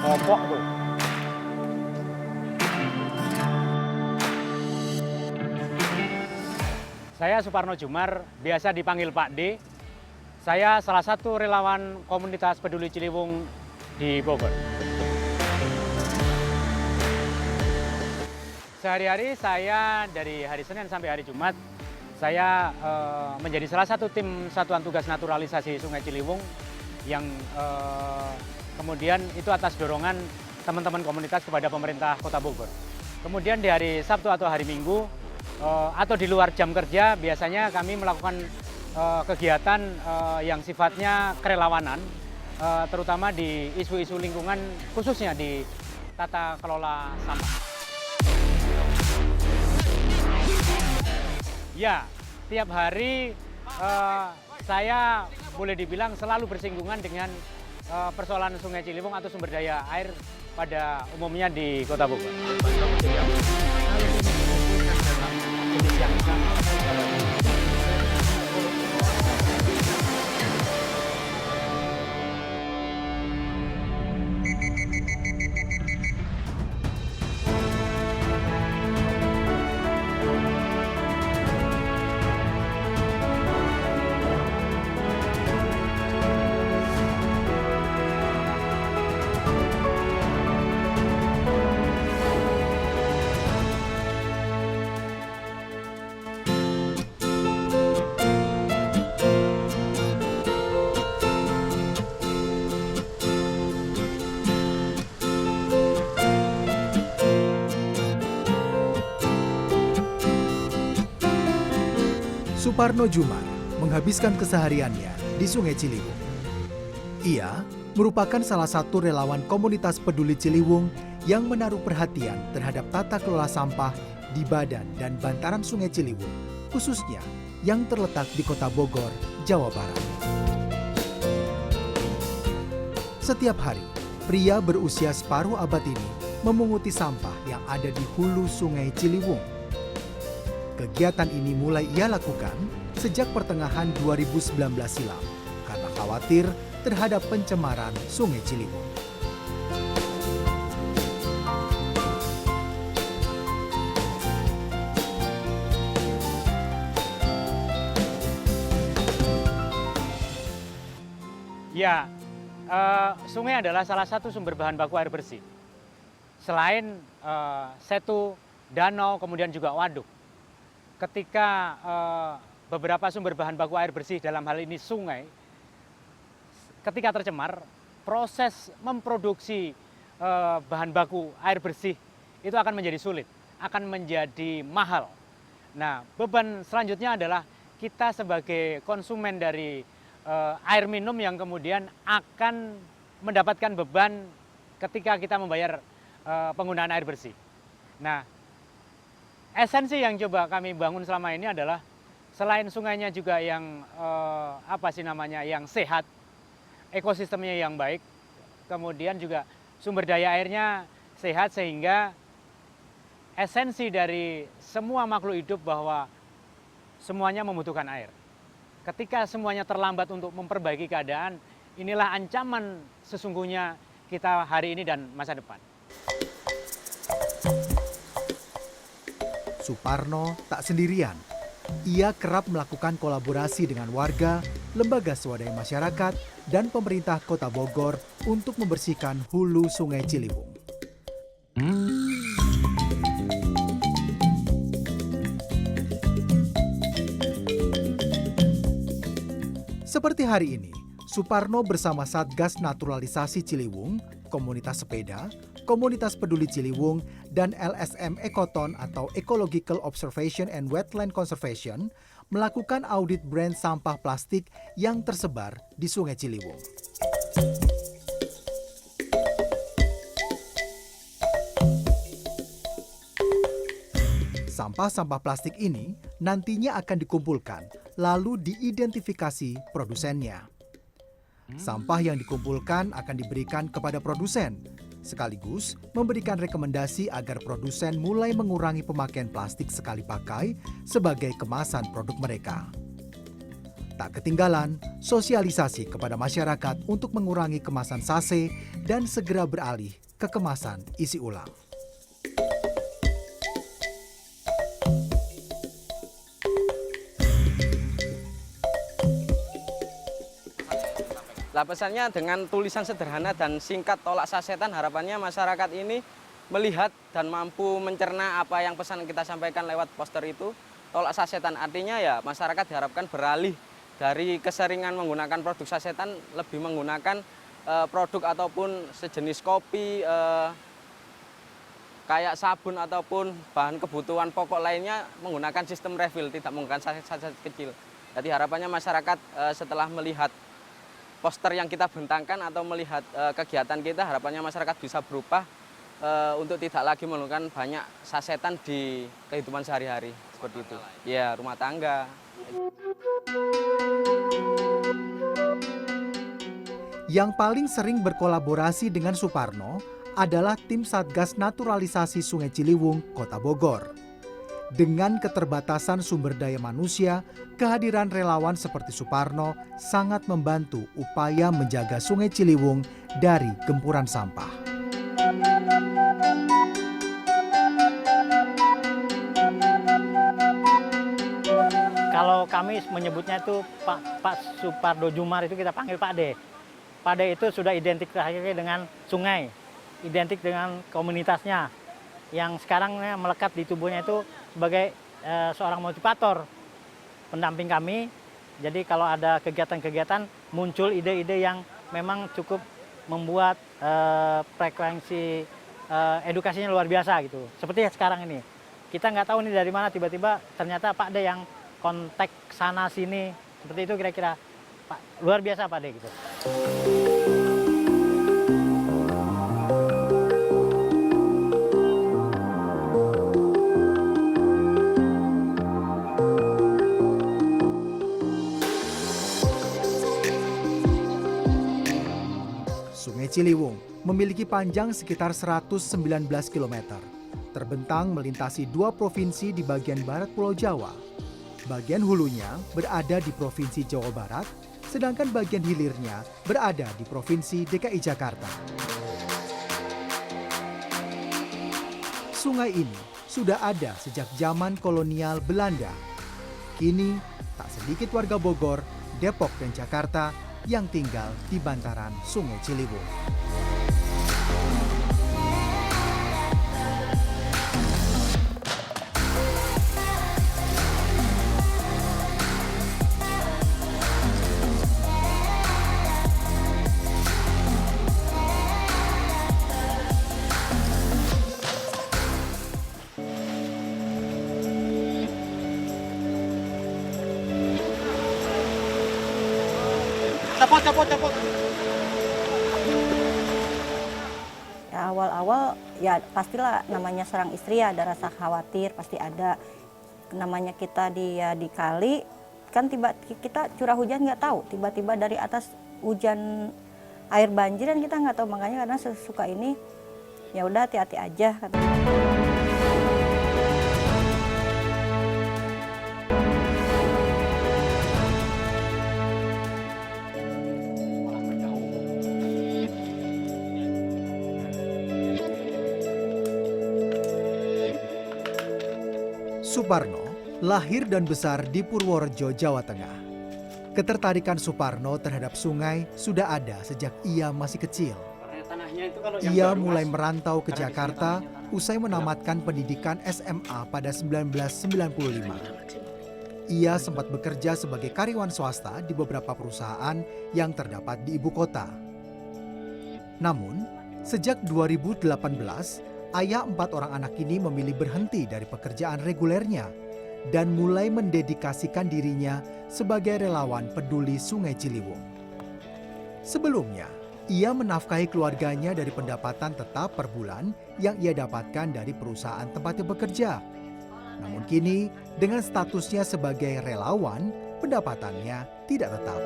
Kopok tuh. Saya Suparno Jumar, biasa dipanggil Pak D. Saya salah satu relawan komunitas peduli Ciliwung di Bogor. Sehari-hari saya dari hari Senin sampai hari Jumat, saya menjadi salah satu tim satuan tugas naturalisasi Sungai Ciliwung yang kemudian itu atas dorongan teman-teman komunitas kepada pemerintah Kota Bogor. Kemudian di hari Sabtu atau hari Minggu atau di luar jam kerja biasanya kami melakukan kegiatan yang sifatnya kerelawanan, terutama di isu-isu lingkungan khususnya di tata kelola sampah. Ya, tiap hari saya boleh dibilang selalu bersinggungan dengan persoalan Sungai Ciliwung atau sumber daya air pada umumnya di Kota Bogor. Suparno Jumar menghabiskan kesehariannya di Sungai Ciliwung. Ia merupakan salah satu relawan komunitas peduli Ciliwung yang menaruh perhatian terhadap tata kelola sampah di badan dan bantaran Sungai Ciliwung, khususnya yang terletak di Kota Bogor, Jawa Barat. Setiap hari, pria berusia separuh abad ini memunguti sampah yang ada di hulu Sungai Ciliwung. Kegiatan ini mulai ia lakukan sejak pertengahan 2019 silam karena khawatir terhadap pencemaran Sungai Ciliwung. Ya, sungai adalah salah satu sumber bahan baku air bersih. Selain setu, danau, kemudian juga waduk. Ketika beberapa sumber bahan baku air bersih dalam hal ini sungai, ketika tercemar, proses memproduksi bahan baku air bersih itu akan menjadi sulit, akan menjadi mahal. Nah, beban selanjutnya adalah kita sebagai konsumen dari air minum yang kemudian akan mendapatkan beban ketika kita membayar penggunaan air bersih. Nah, esensi yang coba kami bangun selama ini adalah selain sungainya juga yang yang sehat, ekosistemnya yang baik, kemudian juga sumber daya airnya sehat sehingga esensi dari semua makhluk hidup bahwa semuanya membutuhkan air. Ketika semuanya terlambat untuk memperbaiki keadaan, inilah ancaman sesungguhnya kita hari ini dan masa depan. Suparno tak sendirian. Ia kerap melakukan kolaborasi dengan warga, lembaga swadaya masyarakat, dan pemerintah Kota Bogor untuk membersihkan hulu Sungai Ciliwung. Seperti hari ini, Suparno bersama Satgas Naturalisasi Ciliwung, Komunitas Sepeda, Komunitas Peduli Ciliwung, dan LSM Ekoton atau Ecological Observation and Wetland Conservation melakukan audit brand sampah plastik yang tersebar di Sungai Ciliwung. Sampah-sampah plastik ini nantinya akan dikumpulkan lalu diidentifikasi produsennya. Sampah yang dikumpulkan akan diberikan kepada produsen, sekaligus memberikan rekomendasi agar produsen mulai mengurangi pemakaian plastik sekali pakai sebagai kemasan produk mereka. Tak ketinggalan, sosialisasi kepada masyarakat untuk mengurangi kemasan sase dan segera beralih ke kemasan isi ulang. Pesannya dengan tulisan sederhana dan singkat tolak sasetan, harapannya masyarakat ini melihat dan mampu mencerna apa yang pesan kita sampaikan lewat poster itu. Tolak sasetan artinya ya masyarakat diharapkan beralih dari keseringan menggunakan produk sasetan, lebih menggunakan produk ataupun sejenis kopi, kayak sabun ataupun bahan kebutuhan pokok lainnya menggunakan sistem refill, tidak menggunakan saset-saset kecil. Jadi harapannya masyarakat setelah melihat poster yang kita bentangkan atau melihat kegiatan kita, harapannya masyarakat bisa berubah untuk tidak lagi menggunakan banyak sasetan di kehidupan sehari-hari seperti itu. Ya, rumah tangga. Yang paling sering berkolaborasi dengan Suparno adalah tim Satgas Naturalisasi Sungai Ciliwung, Kota Bogor. Dengan keterbatasan sumber daya manusia, kehadiran relawan seperti Suparno sangat membantu upaya menjaga Sungai Ciliwung dari gempuran sampah. Kalau kami menyebutnya itu Pak Supardo Jumar, itu kita panggil Pak De. Pak De itu sudah identik terakhirnya dengan sungai, identik dengan komunitasnya, yang sekarang melekat di tubuhnya itu sebagai seorang motivator, pendamping kami. Jadi kalau ada kegiatan-kegiatan, muncul ide-ide yang memang cukup membuat frekuensi edukasinya luar biasa gitu. Seperti sekarang ini, kita nggak tahu nih dari mana tiba-tiba ternyata Pak De yang kontak sana sini, seperti itu kira-kira. Pak, luar biasa Pak De gitu. Sungai Ciliwung memiliki panjang sekitar 119 km, terbentang melintasi 2 provinsi di bagian barat Pulau Jawa. Bagian hulunya berada di Provinsi Jawa Barat, sedangkan bagian hilirnya berada di Provinsi DKI Jakarta. Sungai ini sudah ada sejak zaman kolonial Belanda. Kini, tak sedikit warga Bogor, Depok, dan Jakarta yang tinggal di bantaran Sungai Ciliwung. Ya, awal-awal ya pastilah namanya seorang istri ya ada rasa khawatir, pasti ada. Namanya kita di kali kan kita curah hujan nggak tahu, tiba-tiba dari atas hujan air banjir dan kita nggak tahu, makanya karena sesuka ini ya udah hati-hati aja katanya. Suparno lahir dan besar di Purworejo, Jawa Tengah. Ketertarikan Suparno terhadap sungai sudah ada sejak ia masih kecil. Ia mulai merantau ke Jakarta usai menamatkan pendidikan SMA pada 1995. Ia sempat bekerja sebagai karyawan swasta di beberapa perusahaan yang terdapat di ibu kota. Namun, sejak 2018, ayah 4 orang anak ini memilih berhenti dari pekerjaan regulernya dan mulai mendedikasikan dirinya sebagai relawan peduli Sungai Ciliwung. Sebelumnya, ia menafkahi keluarganya dari pendapatan tetap per bulan yang ia dapatkan dari perusahaan tempatnya bekerja. Namun kini, dengan statusnya sebagai relawan, pendapatannya tidak tetap.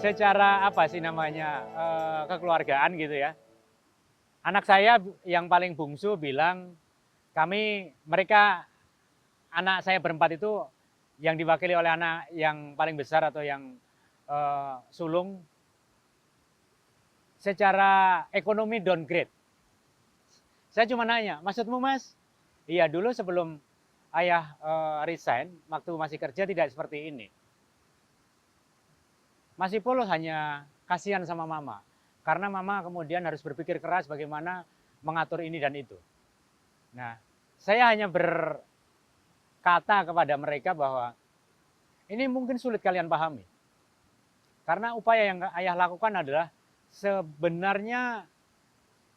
Secara apa sih namanya kekeluargaan gitu ya, Anak saya yang paling bungsu bilang, anak saya berempat itu yang diwakili oleh anak yang paling besar atau yang sulung, secara ekonomi downgrade. Saya cuma nanya, maksudmu Mas? Iya, dulu sebelum ayah resign, waktu masih kerja tidak seperti ini. Mas Ipul hanya kasihan sama mama, karena mama kemudian harus berpikir keras bagaimana mengatur ini dan itu. Nah, saya hanya berkata kepada mereka bahwa ini mungkin sulit kalian pahami. Karena upaya yang ayah lakukan adalah sebenarnya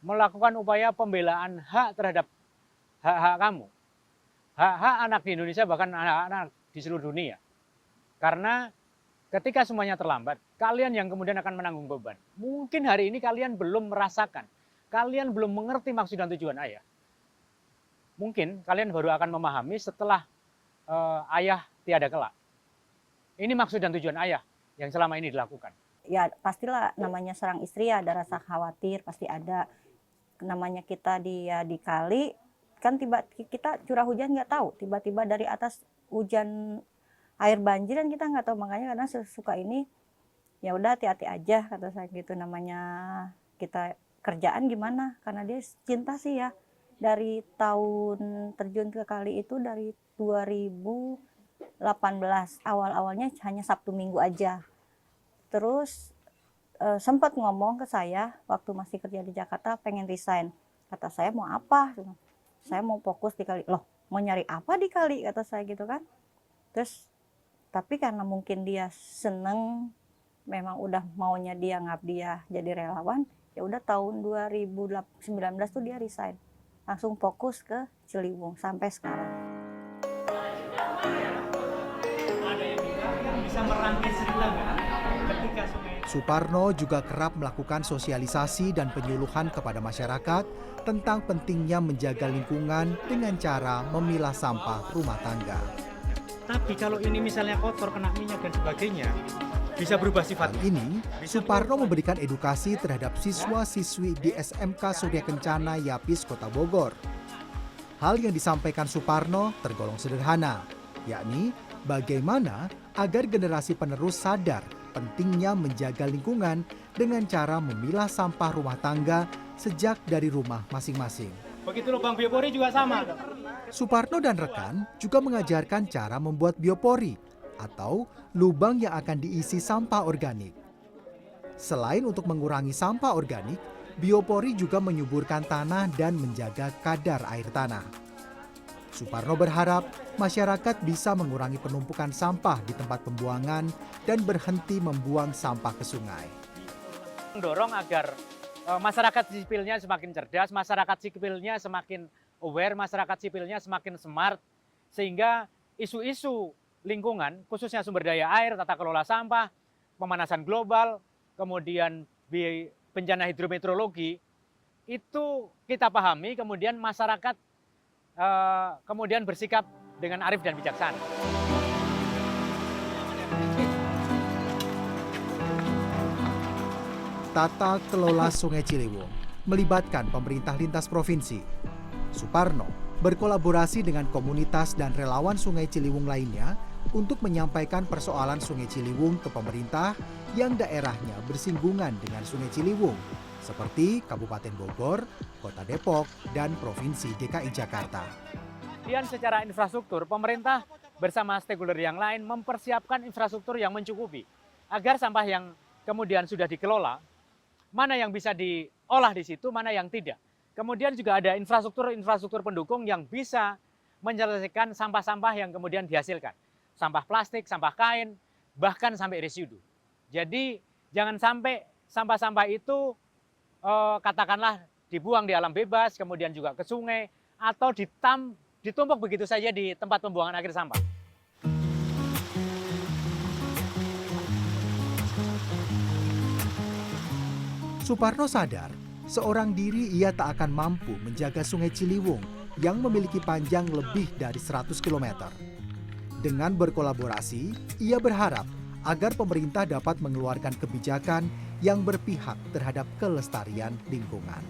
melakukan upaya pembelaan hak terhadap hak-hak kamu. Hak-hak anak di Indonesia, bahkan anak-anak di seluruh dunia. Karena ketika semuanya terlambat, kalian yang kemudian akan menanggung beban. Mungkin hari ini kalian belum merasakan, kalian belum mengerti maksud dan tujuan ayah. Mungkin kalian baru akan memahami setelah ayah tiada kelak. Ini maksud dan tujuan ayah yang selama ini dilakukan. Ya pastilah namanya seorang istri ada rasa khawatir, pasti ada. Namanya kita dikali, kan kita curah hujan nggak tahu, tiba-tiba dari atas hujan air banjir dan kita nggak tahu, makanya kadang suka ini ya udah hati-hati aja kata saya gitu. Namanya kita kerjaan gimana, karena dia cinta sih ya. Dari tahun terjun ke kali itu dari 2018, awal-awalnya hanya Sabtu Minggu aja. Terus sempat ngomong ke saya waktu masih kerja di Jakarta pengen resign. Kata saya mau apa? Saya mau fokus di kali. Loh, mau nyari apa di kali? Kata saya gitu kan. Terus tapi karena mungkin dia seneng, memang udah maunya dia ngabdi ya jadi relawan, ya udah tahun 2019 tuh dia resign. Langsung fokus ke Ciliwung sampai sekarang. Ada yang bisa merangkai cerita nggak ketika sungai. Suparno juga kerap melakukan sosialisasi dan penyuluhan kepada masyarakat tentang pentingnya menjaga lingkungan dengan cara memilah sampah rumah tangga. Tapi kalau ini misalnya kotor, kena minyak dan sebagainya, bisa berubah sifatnya. Kali ini, Suparno memberikan edukasi terhadap siswa-siswi di SMK Surya Kencana Yapis, Kota Bogor. Hal yang disampaikan Suparno tergolong sederhana, yakni bagaimana agar generasi penerus sadar pentingnya menjaga lingkungan dengan cara memilah sampah rumah tangga sejak dari rumah masing-masing. Begitu lubang biopori juga sama. Suparno dan rekan juga mengajarkan cara membuat biopori atau lubang yang akan diisi sampah organik. Selain untuk mengurangi sampah organik, biopori juga menyuburkan tanah dan menjaga kadar air tanah. Suparno berharap masyarakat bisa mengurangi penumpukan sampah di tempat pembuangan dan berhenti membuang sampah ke sungai. Mendorong agar masyarakat sipilnya semakin cerdas, masyarakat sipilnya semakin aware, masyarakat sipilnya semakin smart, sehingga isu-isu lingkungan, khususnya sumber daya air, tata kelola sampah, pemanasan global, kemudian bencana hidrometeorologi, itu kita pahami, kemudian masyarakat kemudian bersikap dengan arif dan bijaksana. Tata kelola Sungai Ciliwung melibatkan pemerintah lintas provinsi. Suparno berkolaborasi dengan komunitas dan relawan Sungai Ciliwung lainnya untuk menyampaikan persoalan Sungai Ciliwung ke pemerintah yang daerahnya bersinggungan dengan Sungai Ciliwung, seperti Kabupaten Bogor, Kota Depok, dan Provinsi DKI Jakarta. Kemudian secara infrastruktur, pemerintah bersama stakeholder yang lain mempersiapkan infrastruktur yang mencukupi agar sampah yang kemudian sudah dikelola, mana yang bisa diolah di situ, mana yang tidak. Kemudian juga ada infrastruktur pendukung yang bisa menyelesaikan sampah-sampah yang kemudian dihasilkan. Sampah plastik, sampah kain, bahkan sampai residu. Jadi jangan sampai sampah-sampah itu katakanlah dibuang di alam bebas, kemudian juga ke sungai, atau ditumpuk begitu saja di tempat pembuangan akhir sampah. Suparno sadar, seorang diri ia tak akan mampu menjaga Sungai Ciliwung yang memiliki panjang lebih dari 100 km. Dengan berkolaborasi, ia berharap agar pemerintah dapat mengeluarkan kebijakan yang berpihak terhadap kelestarian lingkungan.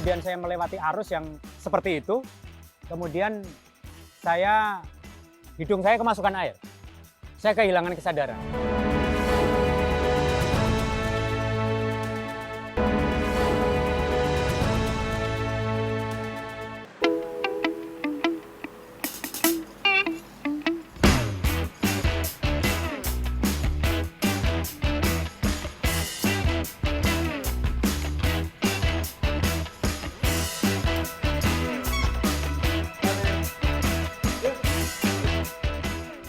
kemudian saya melewati arus yang seperti itu, kemudian hidung saya kemasukan air. Saya kehilangan kesadaran.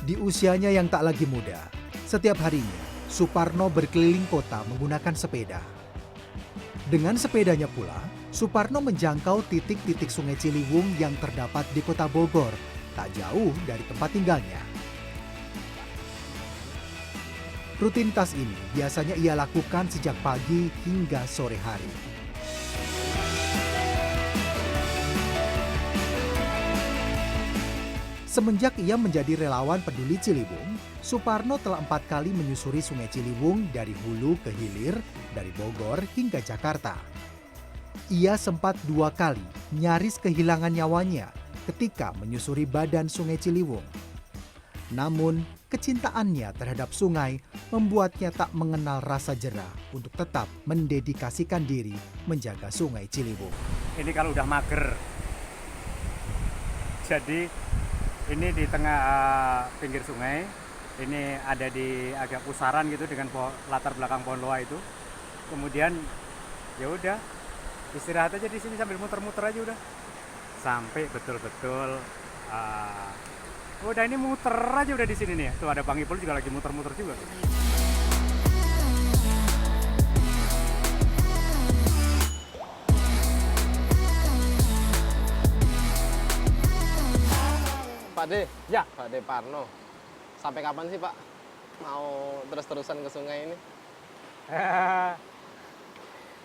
Di usianya yang tak lagi muda, setiap harinya Suparno berkeliling kota menggunakan sepeda. Dengan sepedanya pula, Suparno menjangkau titik-titik Sungai Ciliwung yang terdapat di Kota Bogor, tak jauh dari tempat tinggalnya. Rutinitas ini biasanya ia lakukan sejak pagi hingga sore hari. Semenjak ia menjadi relawan peduli Ciliwung, Suparno telah 4 kali menyusuri Sungai Ciliwung dari hulu ke hilir, dari Bogor hingga Jakarta. Ia sempat 2 kali nyaris kehilangan nyawanya ketika menyusuri badan Sungai Ciliwung. Namun, kecintaannya terhadap sungai membuatnya tak mengenal rasa jera untuk tetap mendedikasikan diri menjaga Sungai Ciliwung. Ini kalau udah mager, jadi ini di tengah pinggir sungai, ini ada di agak pusaran gitu dengan latar belakang pohon loa itu. Kemudian ya udah istirahat aja di sini sambil muter-muter aja udah. Sampai betul-betul udah ini muter aja udah di sini nih. Tuh ada Bang Ipul juga lagi muter-muter juga. Pak De, Ya. Pak De Parno, sampai kapan sih Pak mau terus-terusan ke sungai ini?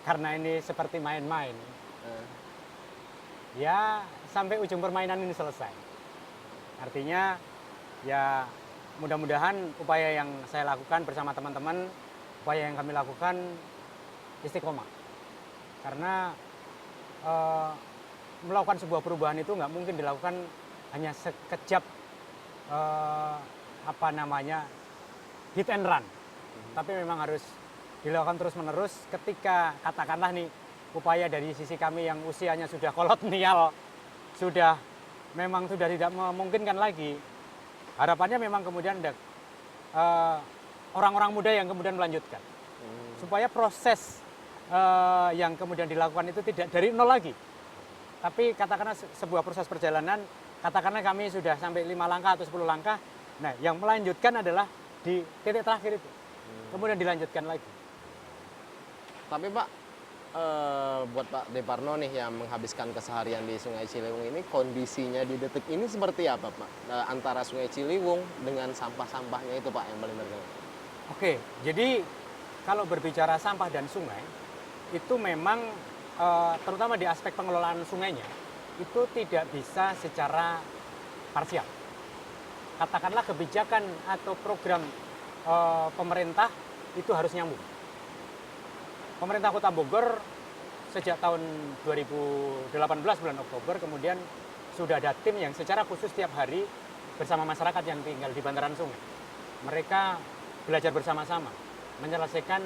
Karena ini seperti main-main. Eh, Ya sampai ujung permainan ini selesai. Artinya ya mudah-mudahan upaya yang saya lakukan bersama teman-teman, upaya yang kami lakukan istiqomah. Karena melakukan sebuah perubahan itu nggak mungkin dilakukan hanya sekejap hit and run. Tapi memang harus dilakukan terus-menerus ketika katakanlah nih upaya dari sisi kami yang usianya sudah kolonial, sudah tidak memungkinkan lagi. Harapannya memang kemudian ada orang-orang muda yang kemudian melanjutkan. Supaya proses yang kemudian dilakukan itu tidak dari nol lagi. Tapi katakanlah sebuah proses perjalanan, katakanlah kami sudah sampai 5 langkah atau 10 langkah, nah yang melanjutkan adalah di titik terakhir itu. Kemudian dilanjutkan lagi. Tapi Pak, buat Pak De Parno nih yang menghabiskan keseharian di Sungai Ciliwung ini, kondisinya di detik ini seperti apa Pak? Antara Sungai Ciliwung dengan sampah-sampahnya itu Pak yang paling berguna. Oke, jadi kalau berbicara sampah dan sungai, itu memang terutama di aspek pengelolaan sungainya, itu tidak bisa secara parsial. Katakanlah kebijakan atau program pemerintah itu harus nyambung. Pemerintah Kota Bogor sejak tahun 2018 bulan Oktober kemudian sudah ada tim yang secara khusus setiap hari bersama masyarakat yang tinggal di bantaran sungai. Mereka belajar bersama-sama menyelesaikan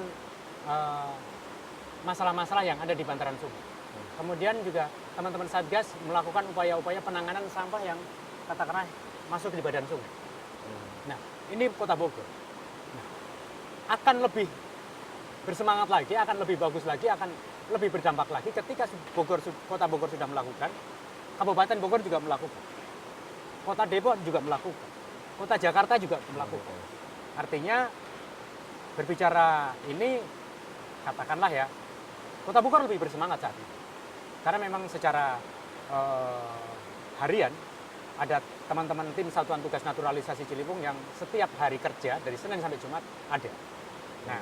masalah-masalah yang ada di bantaran sungai. Kemudian juga teman-teman Satgas melakukan upaya-upaya penanganan sampah yang katakanlah masuk di badan sungai. Nah, ini Kota Bogor. Nah, akan lebih bersemangat lagi, akan lebih bagus lagi, akan lebih berdampak lagi ketika Kota Bogor sudah melakukan, Kabupaten Bogor juga melakukan, Kota Depok juga melakukan, Kota Jakarta juga melakukan. Artinya berbicara ini, katakanlah ya, Kota Bogor lebih bersemangat saat ini. Karena memang secara harian ada teman-teman tim Satuan Tugas Naturalisasi Ciliwung yang setiap hari kerja dari Senin sampai Jumat ada. Nah,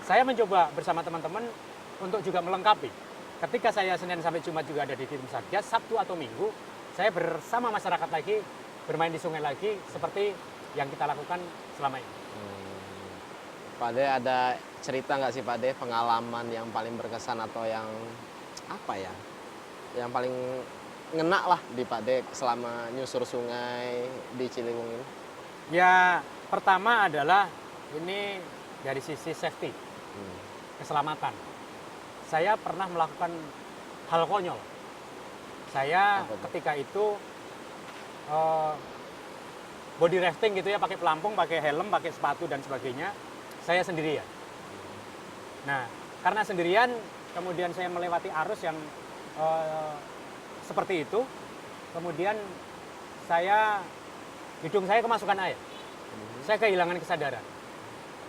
saya mencoba bersama teman-teman untuk juga melengkapi. Ketika saya Senin sampai Jumat juga ada di tim Satgas, Sabtu atau Minggu, saya bersama masyarakat lagi, bermain di sungai lagi, seperti yang kita lakukan selama ini. Pak De, ada cerita nggak sih Pak De, pengalaman yang paling berkesan atau yang apa ya, yang paling ngena lah di Pak De selama nyusur sungai di Ciliwung ini? Ya, pertama adalah ini dari sisi safety, keselamatan. Saya pernah melakukan hal konyol. Saya ketika itu body rafting gitu ya, pakai pelampung, pakai helm, pakai sepatu dan sebagainya. Saya sendirian. Nah, karena sendirian, kemudian saya melewati arus yang seperti itu. Kemudian hidung saya kemasukan air. Saya kehilangan kesadaran.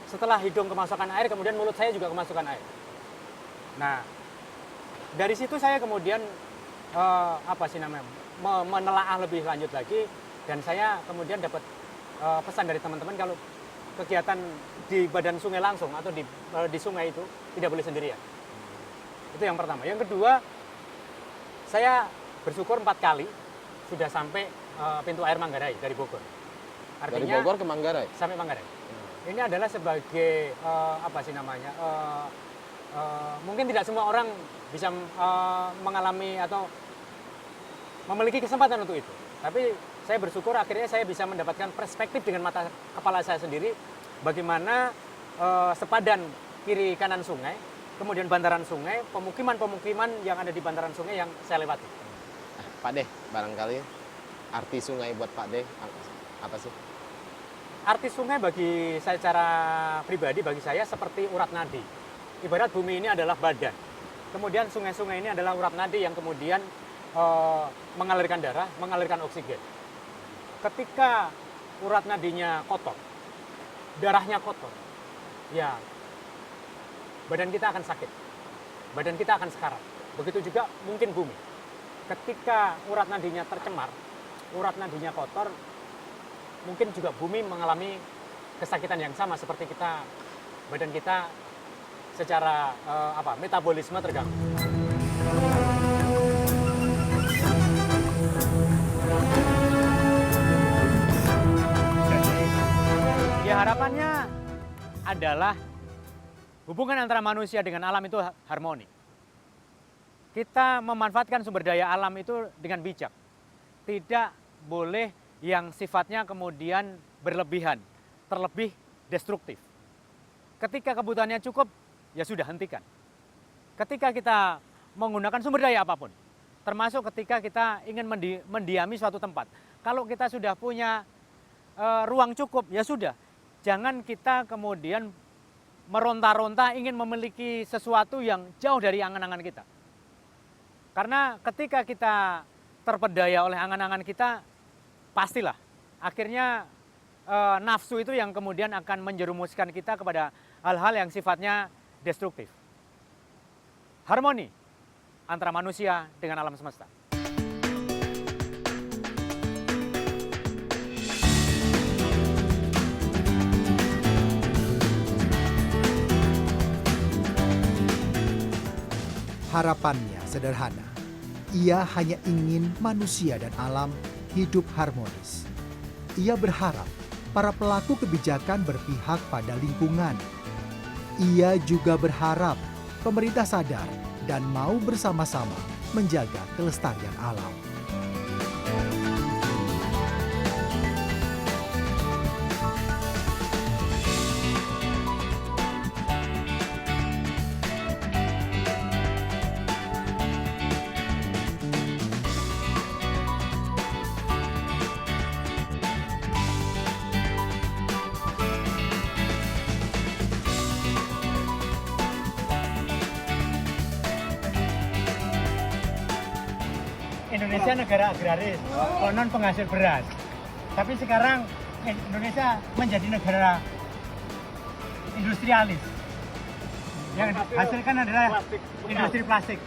Setelah hidung kemasukan air, kemudian mulut saya juga kemasukan air. Nah, dari situ saya kemudian menelaah lebih lanjut lagi, dan saya kemudian dapat pesan dari teman-teman kalau kegiatan di badan sungai langsung atau di sungai itu tidak boleh sendirian. Itu yang pertama. Yang kedua, saya bersyukur 4 kali sudah sampai pintu air Manggarai dari Bogor. Artinya, dari Bogor ke Manggarai? Sampai Manggarai. Ini adalah sebagai mungkin tidak semua orang bisa mengalami atau memiliki kesempatan untuk itu. Tapi saya bersyukur akhirnya saya bisa mendapatkan perspektif dengan mata kepala saya sendiri bagaimana sepadan kiri kanan sungai, kemudian bantaran sungai, pemukiman-pemukiman yang ada di bantaran sungai yang saya lewati. Pak De, barangkali arti sungai buat Pak De apa sih? Arti sungai bagi saya secara pribadi, bagi saya seperti urat nadi. Ibarat bumi ini adalah badan. Kemudian sungai-sungai ini adalah urat nadi yang kemudian mengalirkan darah, mengalirkan oksigen. Ketika urat nadinya kotor, darahnya kotor, ya badan kita akan sakit, badan kita akan sekarat. Begitu juga mungkin bumi. Ketika urat nadinya tercemar, urat nadinya kotor, mungkin juga bumi mengalami kesakitan yang sama seperti kita, badan kita secara metabolisme terganggu. Ya, harapannya adalah hubungan antara manusia dengan alam itu harmoni. Kita memanfaatkan sumber daya alam itu dengan bijak. Tidak boleh yang sifatnya kemudian berlebihan, terlebih destruktif. Ketika kebutuhannya cukup, ya sudah, hentikan. Ketika kita menggunakan sumber daya apapun, termasuk ketika kita ingin mendiami suatu tempat, kalau kita sudah punya ruang cukup, ya sudah. Jangan kita kemudian meronta-ronta ingin memiliki sesuatu yang jauh dari angan-angan kita. Karena ketika kita terpedaya oleh angan-angan kita, pastilah akhirnya nafsu itu yang kemudian akan menjerumuskan kita kepada hal-hal yang sifatnya destruktif. Harmoni antara manusia dengan alam semesta. Harapannya sederhana. Ia hanya ingin manusia dan alam hidup harmonis. Ia berharap para pelaku kebijakan berpihak pada lingkungan. Ia juga berharap pemerintah sadar dan mau bersama-sama menjaga kelestarian alam. Indonesia negara agraris, konon penghasil beras. Tapi sekarang Indonesia menjadi negara industrialis. Yang dihasilkan adalah industri plastik.